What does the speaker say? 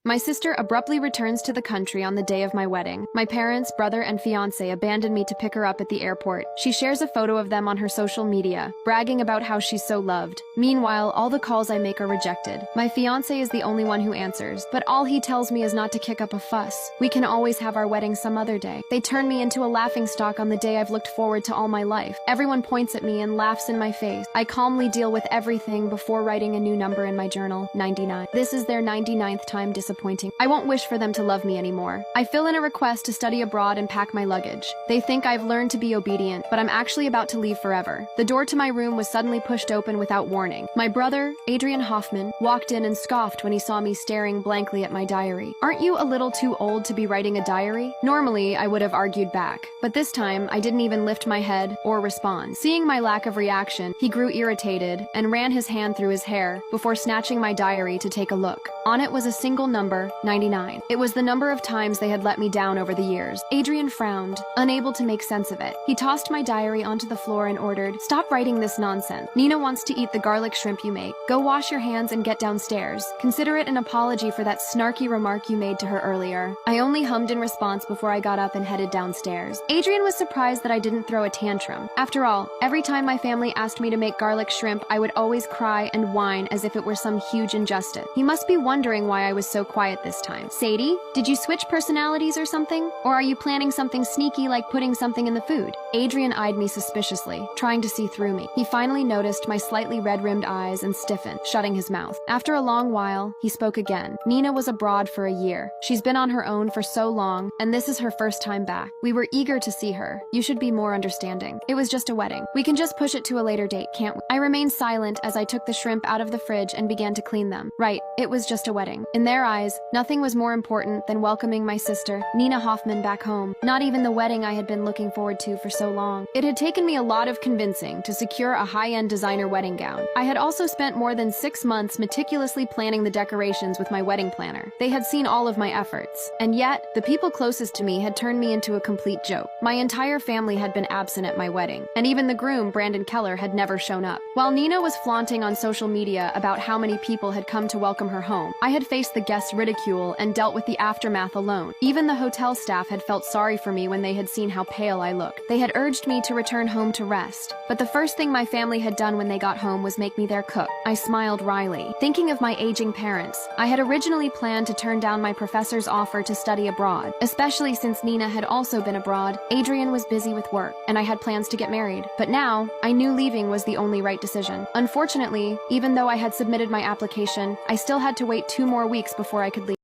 My sister abruptly returns to the country on the day of my wedding. My parents, brother, and fiancé abandoned me to pick her up at the airport. She shares a photo of them on her social media, bragging about how she's so loved. Meanwhile, all the calls I make are rejected. My fiancé is the only one who answers, but all he tells me is not to kick up a fuss. We can always have our wedding some other day. They turn me into a laughingstock on the day I've looked forward to all my life. Everyone points at me and laughs in my face. I calmly deal with everything before writing a new number in my journal, 99. This is their 99th time disappointing. I won't wish for them to love me anymore. I fill in a request to study abroad and pack my luggage. They think I've learned to be obedient, but I'm actually about to leave forever. The door to my room was suddenly pushed open without warning. My brother, Adrian Hoffman, walked in and scoffed when he saw me staring blankly at my diary. "Aren't you a little too old to be writing a diary?" Normally, I would have argued back, but this time I didn't even lift my head or respond. Seeing my lack of reaction, he grew irritated and ran his hand through his hair before snatching my diary to take a look. On it was a single number, 99. It was the number of times they had let me down over the years. Adrian frowned, unable to make sense of it. He tossed my diary onto the floor and ordered, "Stop writing this nonsense. Nina wants to eat the garlic shrimp you make. Go wash your hands and get downstairs. Consider it an apology for that snarky remark you made to her earlier." I only hummed in response before I got up and headed downstairs. Adrian was surprised that I didn't throw a tantrum. After all, every time my family asked me to make garlic shrimp, I would always cry and whine as if it were some huge injustice. He must be wondering why I was so quiet this time. "Sadie, did you switch personalities or something? Or are you planning something sneaky like putting something in the food?" Adrian eyed me suspiciously, trying to see through me. He finally noticed my slightly red-rimmed eyes and stiffened, shutting his mouth. After a long while, he spoke again. "Nina was abroad for a year. She's been on her own for so long, and this is her first time back. We were eager to see her. You should be more understanding. It was just a wedding. We can just push it to a later date, can't we?" I remained silent as I took the shrimp out of the fridge and began to clean them. Right, it was just a wedding. In their eyes, nothing was more important than welcoming my sister, Nina Hoffman, back home. Not even the wedding I had been looking forward to for so long. It had taken me a lot of convincing to secure a high-end designer wedding gown. I had also spent more than 6 months meticulously planning the decorations with my wedding planner. They had seen all of my efforts. And yet, the people closest to me had turned me into a complete joke. My entire family had been absent at my wedding, and even the groom, Brandon Keller, had never shown up. While Nina was flaunting on social media about how many people had come to welcome her home, I had faced the guests' ridicule and dealt with the aftermath alone. Even the hotel staff had felt sorry for me when they had seen how pale I looked. They had urged me to return home to rest, but the first thing my family had done when they got home was make me their cook. I smiled wryly, thinking of my aging parents. I had originally planned to turn down my professor's offer to study abroad, especially since Nina had also been abroad. Adrian was busy with work, and I had plans to get married. But now, I knew leaving was the only right decision. Unfortunately, even though I had submitted my application, I still had to wait 2 more weeks before I could leave.